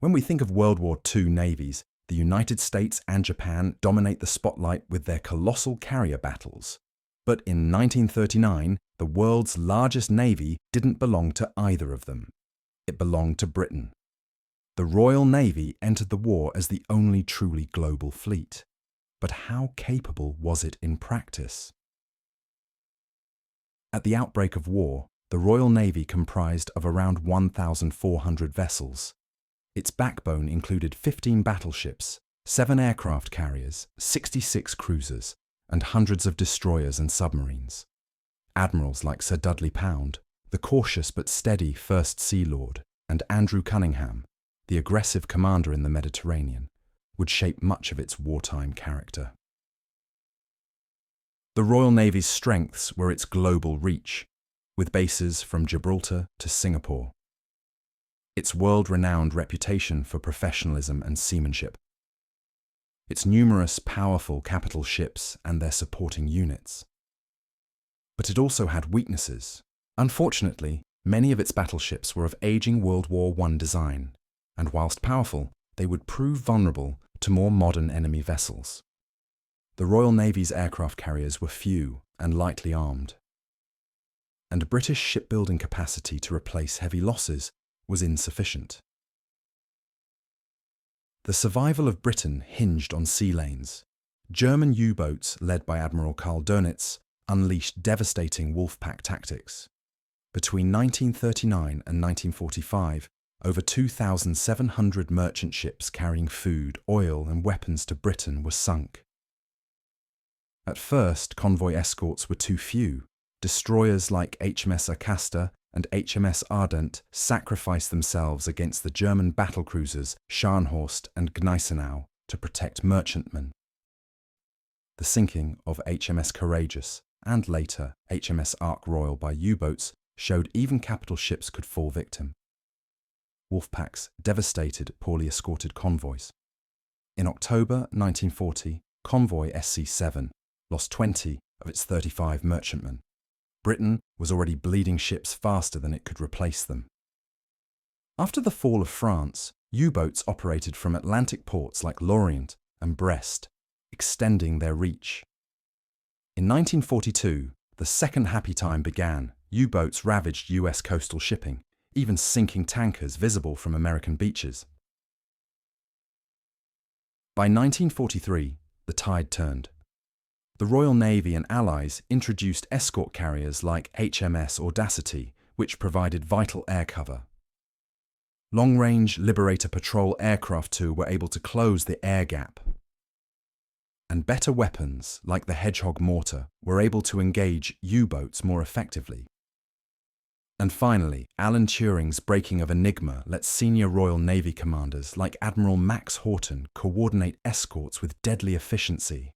When we think of World War II navies, the United States and Japan dominate the spotlight with their colossal carrier battles. But in 1939, the world's largest navy didn't belong to either of them. It belonged to Britain. The Royal Navy entered the war as the only truly global fleet. But how capable was it in practice? At the outbreak of war, the Royal Navy comprised of around 1,400 vessels. Its backbone included 15 battleships, 7 aircraft carriers, 66 cruisers, and hundreds of destroyers and submarines. Admirals like Sir Dudley Pound, the cautious but steady First Sea Lord, and Andrew Cunningham, the aggressive commander in the Mediterranean, would shape much of its wartime character. The Royal Navy's strengths were its global reach, with bases from Gibraltar to Singapore. Its world-renowned reputation for professionalism and seamanship. Its numerous powerful capital ships and their supporting units. But it also had weaknesses. Unfortunately, many of its battleships were of aging World War I design, and whilst powerful, they would prove vulnerable to more modern enemy vessels. The Royal Navy's aircraft carriers were few and lightly armed, and British shipbuilding capacity to replace heavy losses was insufficient. The survival of Britain hinged on sea lanes. German U-boats led by Admiral Karl Dönitz unleashed devastating wolf-pack tactics. Between 1939 and 1945, over 2,700 merchant ships carrying food, oil, and weapons to Britain were sunk. At first, convoy escorts were too few. Destroyers like HMS Acasta and HMS Ardent sacrificed themselves against the German battlecruisers Scharnhorst and Gneisenau to protect merchantmen. The sinking of HMS Courageous and later HMS Ark Royal by U-boats showed even capital ships could fall victim. Wolfpacks devastated poorly escorted convoys. In October 1940, convoy SC-7 lost 20 of its 35 merchantmen. Britain was already bleeding ships faster than it could replace them. After the fall of France, U-boats operated from Atlantic ports like Lorient and Brest, extending their reach. In 1942, the second happy time began. U-boats ravaged US coastal shipping, even sinking tankers visible from American beaches. By 1943, the tide turned. The Royal Navy and Allies introduced escort carriers like HMS Audacity, which provided vital air cover. Long-range Liberator Patrol aircraft too were able to close the air gap. And better weapons, like the Hedgehog mortar, were able to engage U-boats more effectively. And finally, Alan Turing's breaking of Enigma let senior Royal Navy commanders like Admiral Max Houghton coordinate escorts with deadly efficiency.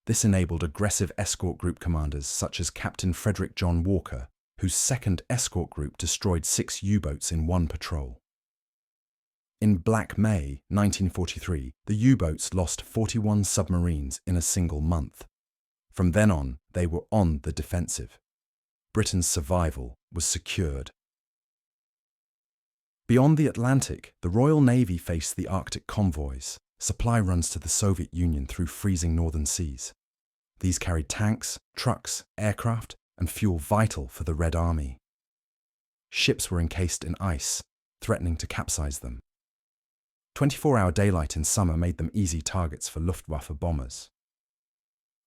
This enabled aggressive escort group commanders such as Captain Frederick John Walker, whose second escort group destroyed 6 U-boats in one patrol. In Black May 1943, the U-boats lost 41 submarines in a single month. From then on, they were on the defensive. Britain's survival was secured. Beyond the Atlantic, the Royal Navy faced the Arctic convoys, supply runs to the Soviet Union through freezing northern seas. These carried tanks, trucks, aircraft, and fuel vital for the Red Army. Ships were encased in ice, threatening to capsize them. 24-hour daylight in summer made them easy targets for Luftwaffe bombers.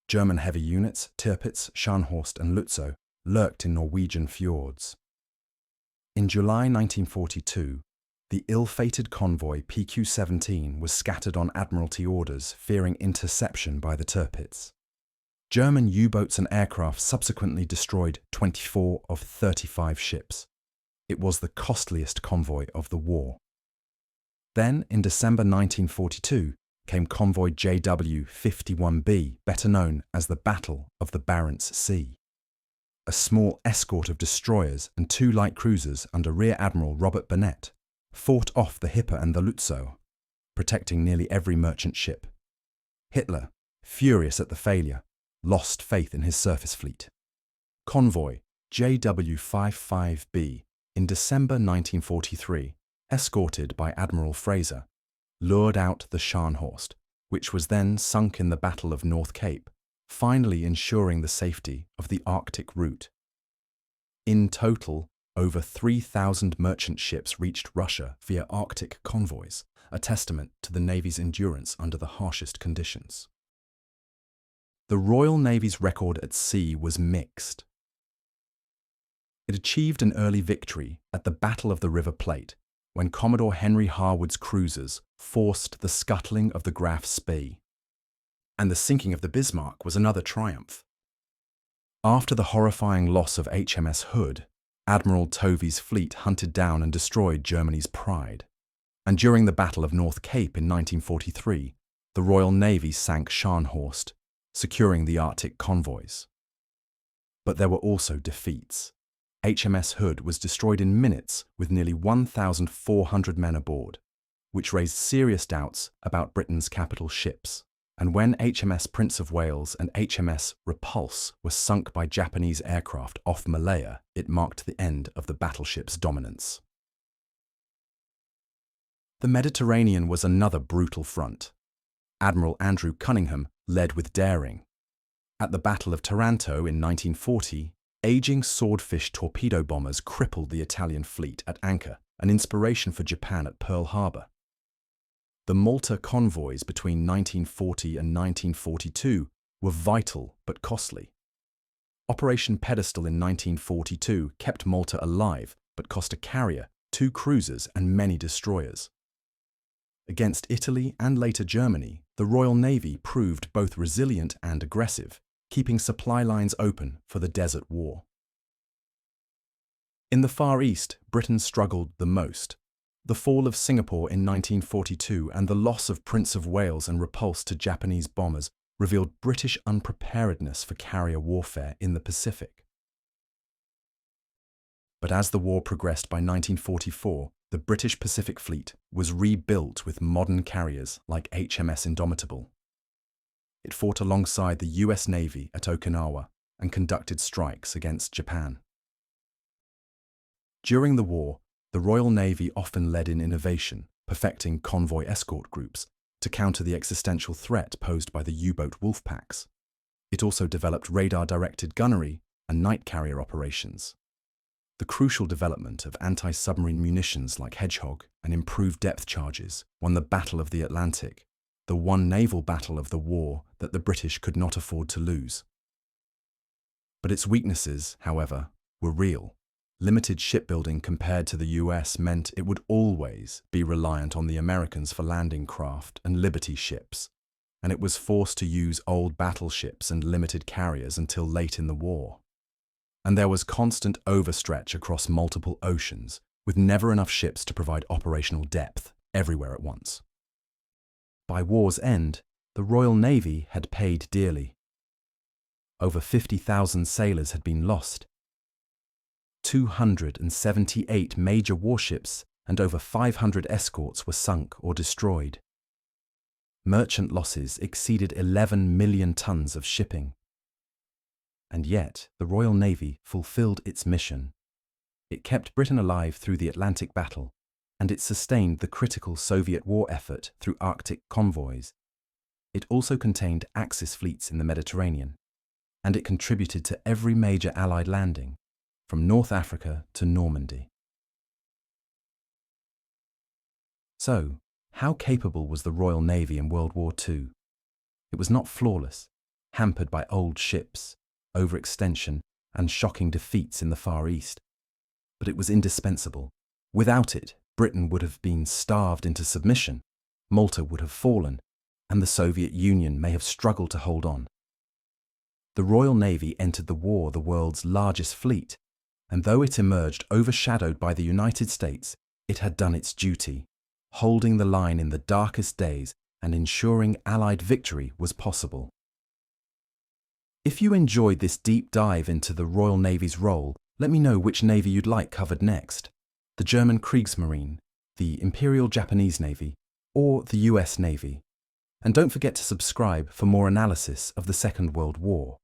German heavy units, Tirpitz, Scharnhorst, and Lützow, lurked in Norwegian fjords. In July 1942, the ill-fated convoy PQ-17 was scattered on Admiralty orders, fearing interception by the Tirpitz. German U-boats and aircraft subsequently destroyed 24 of 35 ships. It was the costliest convoy of the war. Then, in December 1942, came convoy JW51B, better known as the Battle of the Barents Sea. A small escort of destroyers and 2 light cruisers under Rear Admiral Robert Burnett fought off the Hipper and the Lützow, protecting nearly every merchant ship. Hitler, furious at the failure, lost faith in his surface fleet. Convoy JW55B in December 1943, escorted by Admiral Fraser, lured out the Scharnhorst, which was then sunk in the Battle of North Cape, finally ensuring the safety of the Arctic route. In total, over 3,000 merchant ships reached Russia via Arctic convoys, a testament to the Navy's endurance under the harshest conditions. The Royal Navy's record at sea was mixed. It achieved an early victory at the Battle of the River Plate, when Commodore Henry Harwood's cruisers forced the scuttling of the Graf Spee. And the sinking of the Bismarck was another triumph. After the horrifying loss of HMS Hood, Admiral Tovey's fleet hunted down and destroyed Germany's pride. And during the Battle of North Cape in 1943, the Royal Navy sank Scharnhorst, securing the Arctic convoys. But there were also defeats. HMS Hood was destroyed in minutes with nearly 1,400 men aboard, which raised serious doubts about Britain's capital ships. And when HMS Prince of Wales and HMS Repulse were sunk by Japanese aircraft off Malaya, it marked the end of the battleship's dominance. The Mediterranean was another brutal front. Admiral Andrew Cunningham led with daring. At the Battle of Taranto in 1940, aging swordfish torpedo bombers crippled the Italian fleet at anchor, an inspiration for Japan at Pearl Harbor. The Malta convoys between 1940 and 1942 were vital but costly. Operation Pedestal in 1942 kept Malta alive but cost a carrier, 2 cruisers and many destroyers. Against Italy and later Germany, the Royal Navy proved both resilient and aggressive, keeping supply lines open for the Desert War. In the Far East, Britain struggled the most. The fall of Singapore in 1942 and the loss of Prince of Wales and Repulse to Japanese bombers revealed British unpreparedness for carrier warfare in the Pacific. But as the war progressed by 1944, the British Pacific Fleet was rebuilt with modern carriers like HMS Indomitable. It fought alongside the US Navy at Okinawa and conducted strikes against Japan. During the war, the Royal Navy often led in innovation, perfecting convoy escort groups to counter the existential threat posed by the U-boat wolf packs. It also developed radar-directed gunnery and night carrier operations. The crucial development of anti-submarine munitions like Hedgehog and improved depth charges won the Battle of the Atlantic, the one naval battle of the war that the British could not afford to lose. But its weaknesses, however, were real. Limited shipbuilding compared to the US meant it would always be reliant on the Americans for landing craft and Liberty ships, and it was forced to use old battleships and limited carriers until late in the war. And there was constant overstretch across multiple oceans, with never enough ships to provide operational depth everywhere at once. By war's end, the Royal Navy had paid dearly. Over 50,000 sailors had been lost. 278 major warships and over 500 escorts were sunk or destroyed. Merchant losses exceeded 11 million tons of shipping. And yet, the Royal Navy fulfilled its mission. It kept Britain alive through the Atlantic Battle, and it sustained the critical Soviet war effort through Arctic convoys. It also contained Axis fleets in the Mediterranean, and it contributed to every major Allied landing, from North Africa to Normandy. So, how capable was the Royal Navy in World War II? It was not flawless, hampered by old ships, overextension, and shocking defeats in the Far East. But it was indispensable. Without it, Britain would have been starved into submission, Malta would have fallen, and the Soviet Union may have struggled to hold on. The Royal Navy entered the war the world's largest fleet, and though it emerged overshadowed by the United States, it had done its duty, holding the line in the darkest days and ensuring Allied victory was possible. If you enjoyed this deep dive into the Royal Navy's role, let me know which navy you'd like covered next: the German Kriegsmarine, the Imperial Japanese Navy, or the US Navy. And don't forget to subscribe for more analysis of the Second World War.